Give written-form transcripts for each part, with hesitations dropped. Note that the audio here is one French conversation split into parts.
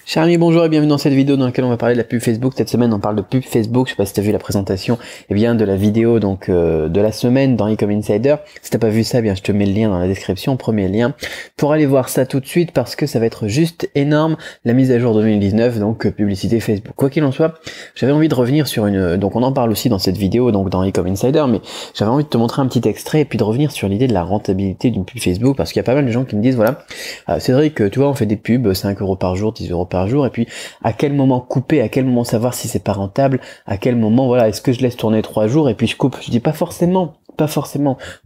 Chers amis, bonjour et bienvenue dans cette vidéo dans laquelle on va parler de la pub Facebook. Cette semaine, on parle de pub Facebook. Je sais pas si tu as vu la présentation de la vidéo de la semaine dans Ecom Insider. Si t'as pas vu ça, je te mets le lien dans la description, premier lien, pour aller voir ça tout de suite parce que ça va être juste énorme, la mise à jour 2019, donc publicité Facebook. Quoi qu'il en soit, j'avais envie de revenir sur donc on en parle aussi dans cette vidéo, donc dans Ecom Insider, mais j'avais envie de te montrer un petit extrait et puis de revenir sur l'idée de la rentabilité d'une pub Facebook parce qu'il y a pas mal de gens qui me disent, voilà, Cédric, tu vois, on fait des pubs, 5 € par jour, 10 € par jour, et puis à quel moment couper, à quel moment savoir si c'est pas rentable, à quel moment, voilà, est-ce que je laisse tourner 3 jours et puis je coupe? Je dis pas forcément.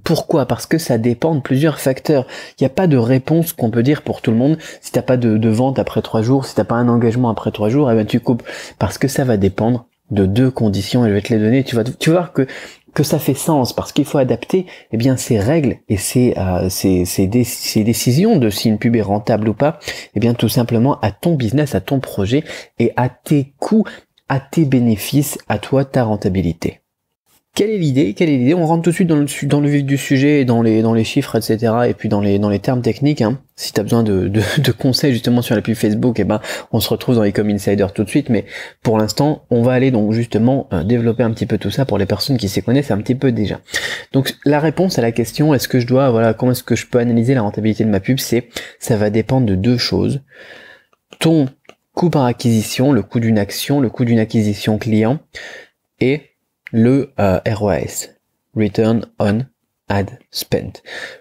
Pourquoi? Parce que ça dépend de plusieurs facteurs. Il n'y a pas de réponse qu'on peut dire pour tout le monde. Si t'as pas de vente après 3 jours, si t'as pas un engagement après 3 jours, tu coupes. Parce que ça va dépendre de 2 conditions et je vais te les donner. Tu vas voir que ça fait sens parce qu'il faut adapter ces règles et ces décisions de si une pub est rentable ou pas, tout simplement à ton business, à ton projet et à tes coûts, à tes bénéfices, à toi, ta rentabilité. Quelle est l'idée? On rentre tout de suite dans le vif du sujet, dans les chiffres, etc. et puis dans les termes techniques. Si tu as besoin de conseils justement sur la pub Facebook, on se retrouve dans Ecom Insider tout de suite, mais pour l'instant, on va aller donc justement développer un petit peu tout ça pour les personnes qui s'y connaissent un petit peu déjà. Donc la réponse à la question, comment est-ce que je peux analyser la rentabilité de ma pub, ça va dépendre de 2 choses. Ton coût par acquisition, le coût d'une action, le coût d'une acquisition client, et le ROAS, Return on Ad Spent,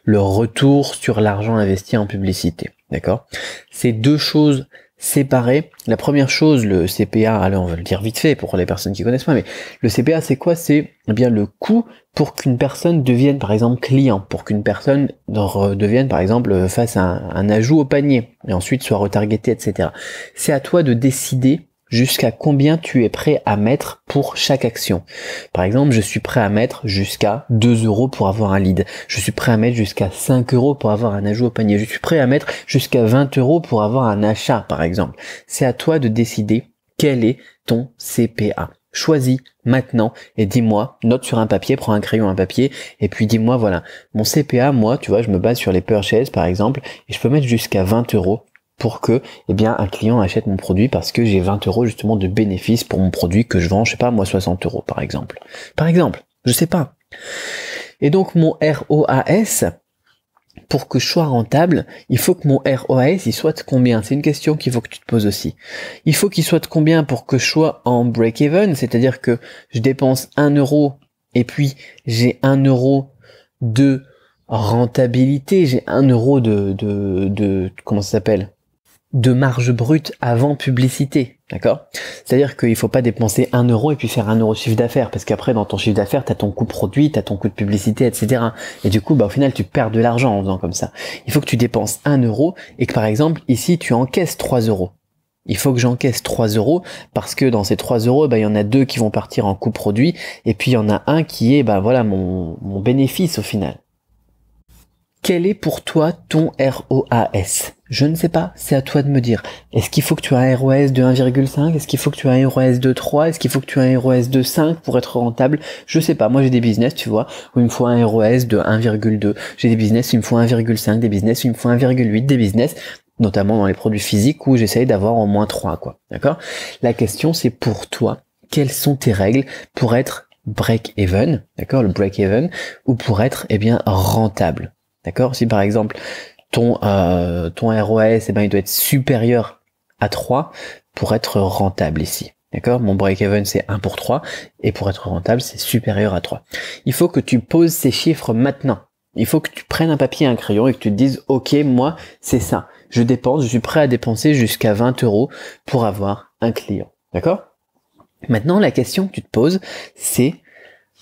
le retour sur l'argent investi en publicité, d'accord? C'est 2 choses séparées. La première chose, le CPA, alors on va le dire vite fait pour les personnes qui connaissent pas, mais le CPA c'est quoi? C'est le coût pour qu'une personne devienne par exemple client, pour qu'une personne devienne par exemple fasse un ajout au panier et ensuite soit retargeté, etc. C'est à toi de décider jusqu'à combien tu es prêt à mettre pour chaque action. Par exemple, je suis prêt à mettre jusqu'à 2 € pour avoir un lead. Je suis prêt à mettre jusqu'à 5 € pour avoir un ajout au panier. Je suis prêt à mettre jusqu'à 20 € pour avoir un achat, par exemple. C'est à toi de décider quel est ton CPA. Choisis maintenant et dis-moi, note sur un papier, prends un crayon, un papier, et puis dis-moi, voilà, mon CPA, moi, tu vois, je me base sur les purchases, par exemple, et je peux mettre jusqu'à 20 € pour que un client achète mon produit parce que j'ai 20 € justement de bénéfice pour mon produit que je vends, je sais pas moi, 60 € par exemple. Je sais pas. Et donc mon ROAS, pour que je sois rentable, il faut que mon ROAS il soit de combien? C'est une question qu'il faut que tu te poses aussi. Il faut qu'il soit de combien pour que je sois en break-even, c'est-à-dire que je dépense 1 € et puis j'ai 1 € de rentabilité, j'ai 1 € de comment ça s'appelle? De marge brute avant publicité, d'accord? C'est-à-dire qu'il faut pas dépenser 1 € et puis faire 1 € de chiffre d'affaires, parce qu'après dans ton chiffre d'affaires t'as ton coût produit, t'as ton coût de publicité, etc. Et du coup au final tu perds de l'argent en faisant comme ça. Il faut que tu dépenses 1 € et que par exemple ici tu encaisses 3 €. Il faut que j'encaisse 3 € parce que dans ces 3 €, il y en a 2 qui vont partir en coût produit et puis il y en a un qui est mon bénéfice au final. Quel est pour toi ton ROAS? Je ne sais pas, c'est à toi de me dire. Est-ce qu'il faut que tu aies un ROAS de 1,5? Est-ce qu'il faut que tu aies un ROAS de 3? Est-ce qu'il faut que tu aies un ROAS de 5 pour être rentable? Je sais pas, moi j'ai des business, tu vois, où il me faut un ROAS de 1,2. J'ai des business où il me faut 1,5, des business où il me faut 1,8, des business, notamment dans les produits physiques, où j'essaye d'avoir au moins 3, quoi. D'accord? La question c'est pour toi, quelles sont tes règles pour être break-even, d'accord, le break-even, ou pour être, rentable? D'accord? Si par exemple ton ROAS il doit être supérieur à 3 pour être rentable ici. D'accord? Mon break-even c'est 1 pour 3 et pour être rentable c'est supérieur à 3. Il faut que tu poses ces chiffres maintenant. Il faut que tu prennes un papier et un crayon et que tu te dises OK, moi c'est ça. Je suis prêt à dépenser jusqu'à 20 € pour avoir un client. D'accord? Maintenant la question que tu te poses c'est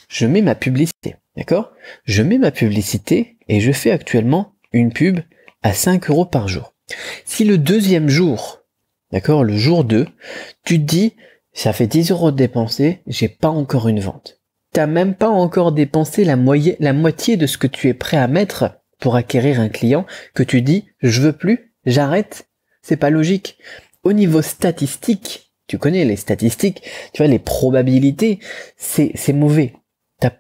je mets ma publicité. D'accord? Je mets ma publicité et je fais actuellement une pub à 5 € par jour. Si le deuxième jour, d'accord, le jour 2, tu te dis, ça fait 10 € de dépenser, j'ai pas encore une vente. T'as même pas encore dépensé la moitié de ce que tu es prêt à mettre pour acquérir un client, que tu dis, je veux plus, j'arrête. C'est pas logique. Au niveau statistique, tu connais les statistiques, tu vois, les probabilités, c'est mauvais.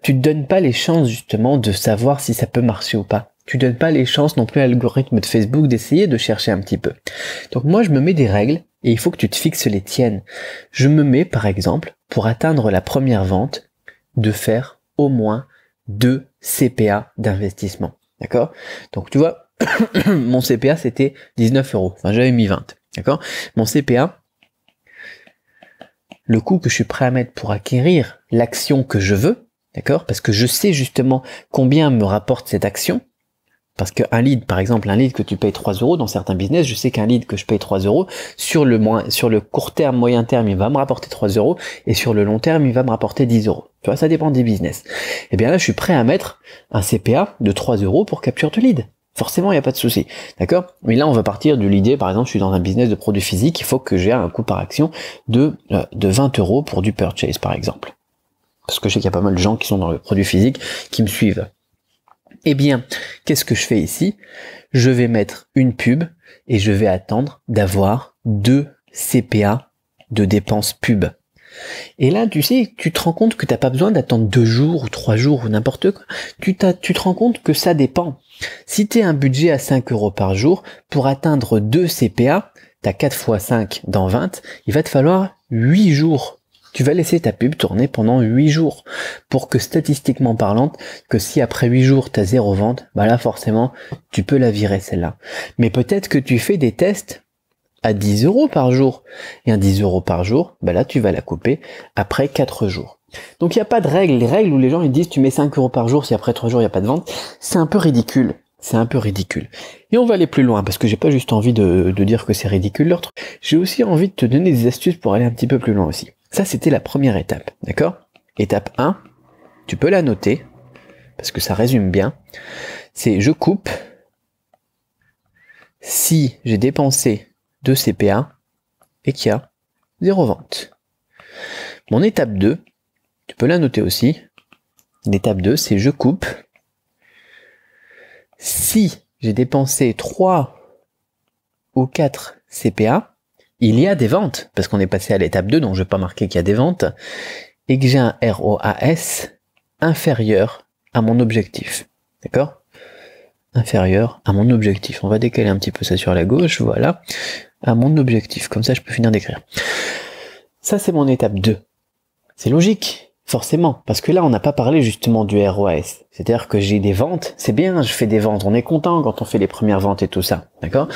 Tu te donnes pas les chances justement de savoir si ça peut marcher ou pas. Tu donnes pas les chances non plus à l'algorithme de Facebook d'essayer de chercher un petit peu. Donc moi je me mets des règles et il faut que tu te fixes les tiennes. Je me mets par exemple, pour atteindre la première vente, de faire au moins 2 CPA d'investissement. D'accord? Donc tu vois, mon CPA c'était 19 euros. Enfin j'avais mis 20. D'accord? Mon CPA, le coût que je suis prêt à mettre pour acquérir l'action que je veux, d'accord? Parce que je sais justement combien me rapporte cette action. Parce qu'un lead, par exemple, un lead que tu payes 3 euros dans certains business, je sais qu'un lead que je paye 3 euros, sur le court terme, moyen terme, il va me rapporter 3 euros, et sur le long terme, il va me rapporter 10 euros. Tu vois, ça dépend des business. Et bien là, je suis prêt à mettre un CPA de 3 euros pour capture de lead. Forcément, il n'y a pas de souci. D'accord? Mais là, on va partir de l'idée, par exemple, je suis dans un business de produits physiques, il faut que j'ai un coût par action de 20 euros pour du purchase, par exemple. Parce que je sais qu'il y a pas mal de gens qui sont dans le produit physique qui me suivent. Eh bien, qu'est-ce que je fais ici? Je vais mettre une pub et je vais attendre d'avoir 2 CPA de dépenses pub. Et là, tu sais, tu te rends compte que tu n'as pas besoin d'attendre 2 jours ou 3 jours ou n'importe quoi. Tu te rends compte que ça dépend. Si tu as un budget à 5 euros par jour, pour atteindre 2 CPA, tu as 4 x 5 dans 20, il va te falloir 8 jours. Tu vas laisser ta pub tourner pendant 8 jours pour que statistiquement parlant, que si après 8 jours tu as 0 vente, bah là forcément tu peux la virer celle-là. Mais peut-être que tu fais des tests à 10 euros par jour. Et un 10 euros par jour, bah là tu vas la couper après 4 jours. Donc il n'y a pas de règles. Les règles où les gens ils disent tu mets 5 euros par jour si après 3 jours il n'y a pas de vente, c'est un peu ridicule. C'est un peu ridicule. Et on va aller plus loin parce que j'ai pas juste envie de dire que c'est ridicule leur truc. J'ai aussi envie de te donner des astuces pour aller un petit peu plus loin aussi. Ça, c'était la première étape, d'accord? Étape 1, tu peux la noter, parce que ça résume bien, c'est je coupe si j'ai dépensé 2 CPA et qu'il y a 0 vente. Mon étape 2, tu peux la noter aussi, l'étape 2, c'est je coupe si j'ai dépensé 3 ou 4 CPA, il y a des ventes, parce qu'on est passé à l'étape 2, donc je ne vais pas marquer qu'il y a des ventes, et que j'ai un ROAS inférieur à mon objectif. D'accord? Inférieur à mon objectif. On va décaler un petit peu ça sur la gauche, voilà. À mon objectif, comme ça je peux finir d'écrire. Ça c'est mon étape 2. C'est logique, forcément, parce que là on n'a pas parlé justement du ROAS. C'est-à-dire que j'ai des ventes, c'est bien, je fais des ventes, on est content quand on fait les premières ventes et tout ça, d'accord?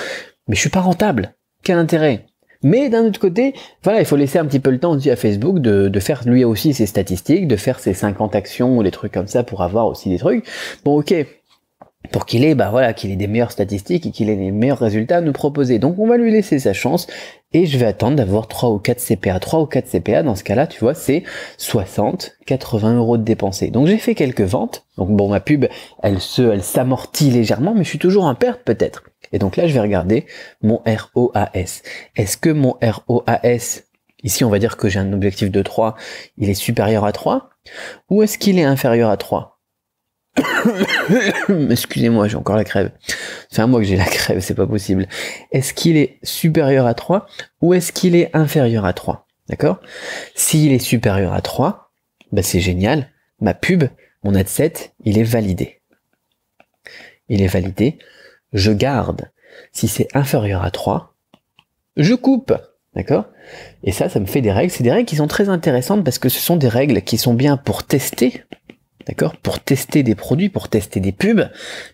Mais je suis pas rentable. Quel intérêt? Mais d'un autre côté, voilà, il faut laisser un petit peu le temps aussi à Facebook de faire lui aussi ses statistiques, de faire ses 50 actions ou des trucs comme ça pour avoir aussi des trucs. Bon, ok, pour qu'il ait, qu'il ait des meilleures statistiques et qu'il ait les meilleurs résultats à nous proposer. Donc on va lui laisser sa chance et je vais attendre d'avoir 3 ou 4 CPA. 3 ou 4 CPA, dans ce cas-là, tu vois, c'est 60, 80 euros de dépensés. Donc j'ai fait quelques ventes. Donc bon, ma pub, elle s'amortit légèrement, mais je suis toujours en perte peut-être. Et donc là, je vais regarder mon ROAS. Est-ce que mon ROAS, ici on va dire que j'ai un objectif de 3, il est supérieur à 3? Ou est-ce qu'il est inférieur à 3? Excusez-moi, j'ai encore la crève. Ça fait un mois que j'ai la crève, c'est pas possible. Est-ce qu'il est supérieur à 3 ou est-ce qu'il est inférieur à 3? D'accord? S'il est supérieur à 3, c'est génial. Ma pub, mon ad set, il est validé. Il est validé. Je garde. Si c'est inférieur à 3, je coupe. D'accord? Et ça me fait des règles. C'est des règles qui sont très intéressantes parce que ce sont des règles qui sont bien pour tester. D'accord? Pour tester des produits, pour tester des pubs,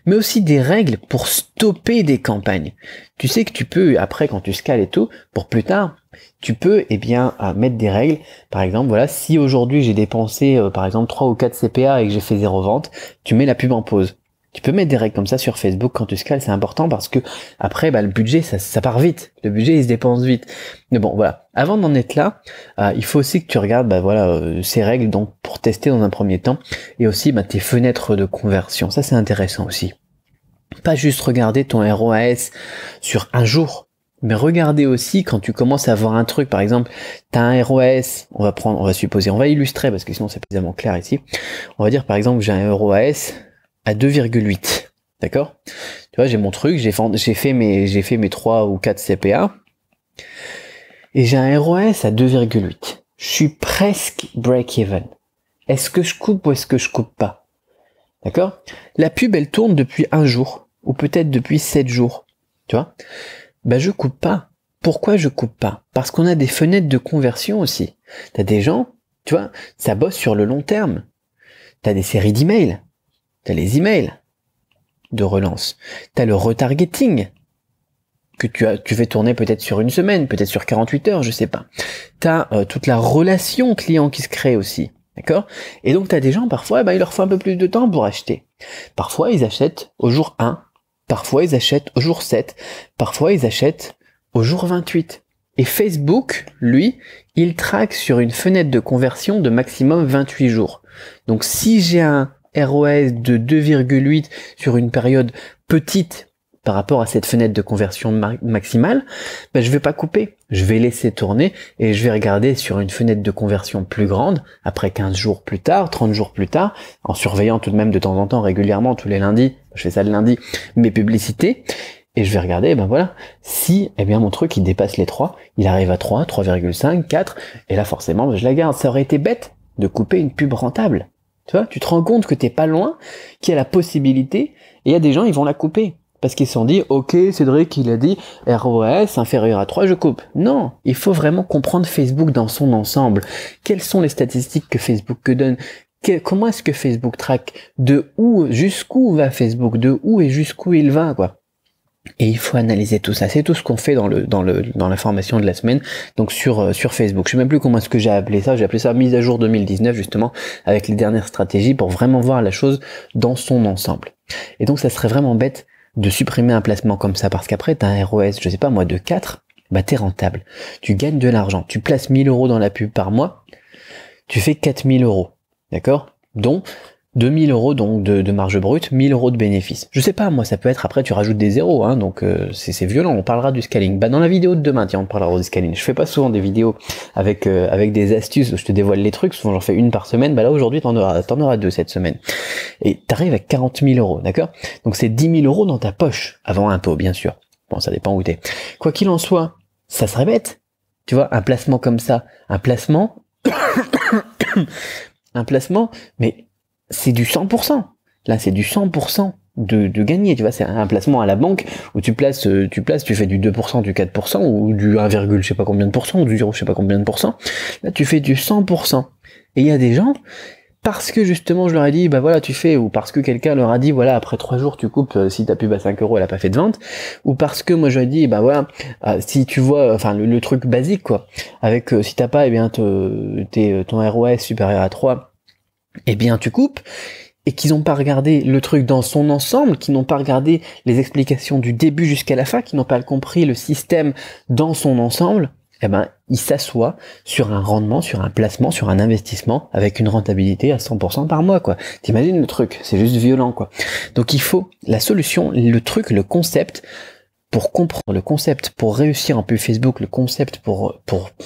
mais aussi des règles pour stopper des campagnes. Tu sais que tu peux, après, quand tu scales et tout, pour plus tard, tu peux, mettre des règles. Par exemple, voilà, si aujourd'hui j'ai dépensé, par exemple, 3 ou 4 CPA et que j'ai fait 0 vente, tu mets la pub en pause. Tu peux mettre des règles comme ça sur Facebook quand tu scales, c'est important parce que après, le budget, ça part vite. Le budget, il se dépense vite. Mais bon, voilà. Avant d'en être là, il faut aussi que tu regardes, ces règles donc pour tester dans un premier temps et aussi tes fenêtres de conversion. Ça, c'est intéressant aussi. Pas juste regarder ton ROAS sur un jour, mais regarder aussi quand tu commences à voir un truc. Par exemple, t'as un ROAS, on va illustrer parce que sinon c'est pas suffisamment clair ici. On va dire par exemple que j'ai un ROAS à 2,8. D'accord? Tu vois, j'ai mon truc, j'ai fait mes 3 ou 4 CPA. Et j'ai un ROAS à 2,8. Je suis presque break-even. Est-ce que je coupe ou est-ce que je coupe pas? D'accord? La pub, elle tourne depuis un jour. Ou peut-être depuis 7 jours. Tu vois? Je coupe pas. Pourquoi je coupe pas? Parce qu'on a des fenêtres de conversion aussi. T'as des gens, tu vois, ça bosse sur le long terme. T'as des séries d'emails. T'as les emails de relance. T'as le retargeting que tu fais tourner peut-être sur une semaine, peut-être sur 48 heures, je sais pas. T'as toute la relation client qui se crée aussi. D'accord? Et donc t'as des gens, parfois, il leur faut un peu plus de temps pour acheter. Parfois, ils achètent au jour 1. Parfois, ils achètent au jour 7. Parfois, ils achètent au jour 28. Et Facebook, lui, il traque sur une fenêtre de conversion de maximum 28 jours. Donc si j'ai un ROS de 2,8 sur une période petite par rapport à cette fenêtre de conversion maximale, je vais pas couper. Je vais laisser tourner et je vais regarder sur une fenêtre de conversion plus grande, après 15 jours plus tard, 30 jours plus tard, en surveillant tout de même de temps en temps, régulièrement, tous les lundis, je fais ça le lundi, mes publicités, et je vais regarder, si, mon truc, il dépasse les 3, il arrive à 3, 3,5, 4, et là, forcément, je la garde. Ça aurait été bête de couper une pub rentable. Tu vois, tu te rends compte que t'es pas loin, qu'il y a la possibilité, et il y a des gens, ils vont la couper. Parce qu'ils se sont dit, ok, Cédric, il a dit ROS inférieur à 3, je coupe. Non, il faut vraiment comprendre Facebook dans son ensemble. Quelles sont les statistiques que Facebook donne? Comment est-ce que Facebook traque? De où, jusqu'où va Facebook? De où et jusqu'où il va, quoi? Et il faut analyser tout ça. C'est tout ce qu'on fait dans la formation de la semaine, donc sur Facebook. Je sais même plus comment est-ce que j'ai appelé ça. J'ai appelé ça mise à jour 2019, justement, avec les dernières stratégies pour vraiment voir la chose dans son ensemble. Et donc, ça serait vraiment bête de supprimer un placement comme ça, parce qu'après, t'as un ROS, je sais pas moi, de 4, t'es rentable. Tu gagnes de l'argent. Tu places 1000 euros dans la pub par mois, tu fais 4000 euros. D'accord? Donc, 2000 euros donc de marge brute, 1000 euros de bénéfice. Je sais pas, moi, ça peut être, après, tu rajoutes des zéros, hein, donc c'est violent. On parlera du scaling. Dans la vidéo de demain, tiens, on parlera du scaling. Je fais pas souvent des vidéos avec des astuces où je te dévoile les trucs. Souvent, j'en fais une par semaine. Là, aujourd'hui, t'en auras 2 cette semaine. Et t'arrives à 40 000 euros, d'accord? Donc, c'est 10 000 euros dans ta poche, avant impôt, bien sûr. Bon, ça dépend où t'es. Quoi qu'il en soit, ça serait bête. Tu vois, un placement comme ça, un placement, mais c'est du 100%. Là, c'est du 100% de gagner. Tu vois, c'est un placement à la banque où tu fais du 2%, du 4%, ou du 1, je sais pas combien de pourcents, ou du 0, je sais pas combien de pourcents. Là, tu fais du 100%. Et il y a des gens, parce que justement, je leur ai dit, tu fais, ou parce que quelqu'un leur a dit, après 3 jours, tu coupes, si ta pub à 5 euros, elle a pas fait de vente, ou parce que moi, je leur ai dit, si tu vois, le truc basique, quoi, avec, si t'as pas, ton ROS supérieur à 3, tu coupes, et qu'ils n'ont pas regardé le truc dans son ensemble, qui n'ont pas regardé les explications du début jusqu'à la fin, qui n'ont pas compris le système dans son ensemble, ils s'assoient sur un rendement, sur un placement, sur un investissement, avec une rentabilité à 100% par mois, quoi. T'imagines le truc, c'est juste violent, quoi. Donc il faut la solution, le truc, le concept, pour comprendre le concept, pour réussir en pub Facebook, le concept pour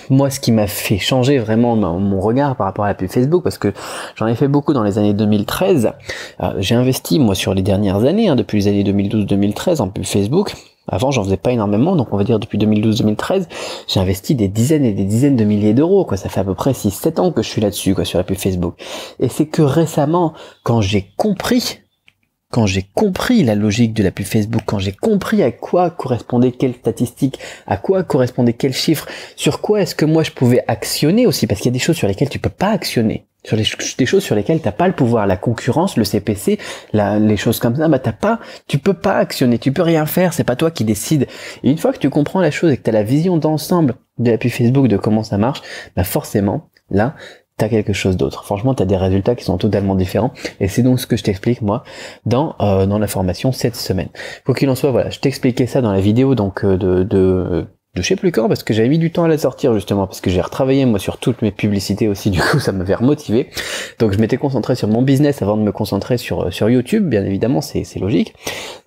moi, ce qui m'a fait changer vraiment mon regard par rapport à la pub Facebook, parce que j'en ai fait beaucoup dans les années 2013. J'ai investi, moi, sur les dernières années, depuis les années 2012-2013 en pub Facebook. Avant, j'en faisais pas énormément, donc on va dire depuis 2012-2013, j'ai investi des dizaines et des dizaines de milliers d'euros, quoi. Ça fait à peu près 6-7 ans que je suis là-dessus, quoi, sur la pub Facebook. Et c'est que récemment, quand j'ai compris la logique de la pub Facebook, quand j'ai compris à quoi correspondait quelle statistique, à quoi correspondait quel chiffre, sur quoi est-ce que moi je pouvais actionner aussi, parce qu'il y a des choses sur lesquelles tu peux pas actionner, sur des choses sur lesquelles t'as pas le pouvoir, la concurrence, le CPC, les choses comme ça, tu peux pas actionner, tu peux rien faire, c'est pas toi qui décide. Et une fois que tu comprends la chose et que t'as la vision d'ensemble de la pub Facebook, de comment ça marche, forcément, là, t'as quelque chose d'autre. Franchement, t'as des résultats qui sont totalement différents. Et c'est donc ce que je t'explique, moi, dans la formation cette semaine. Quoi qu'il en soit, je t'expliquais ça dans la vidéo, donc, de je sais plus quand, parce que j'avais mis du temps à la sortir, justement, parce que j'ai retravaillé, moi, sur toutes mes publicités aussi, du coup, ça m'avait remotivé. Donc, je m'étais concentré sur mon business avant de me concentrer sur YouTube, bien évidemment, c'est logique.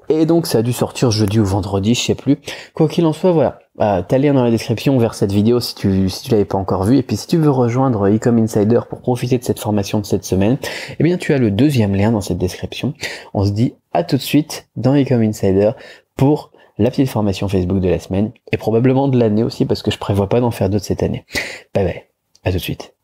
Et donc, ça a dû sortir jeudi ou vendredi, je sais plus. Quoi qu'il en soit, t'as le lien dans la description vers cette vidéo si tu l'avais pas encore vu. Et puis si tu veux rejoindre Ecom Insider pour profiter de cette formation de cette semaine, tu as le 2e lien dans cette description. On se dit à tout de suite dans Ecom Insider pour la petite formation Facebook de la semaine et probablement de l'année aussi, parce que je prévois pas d'en faire d'autres cette année. Bye bye, à tout de suite.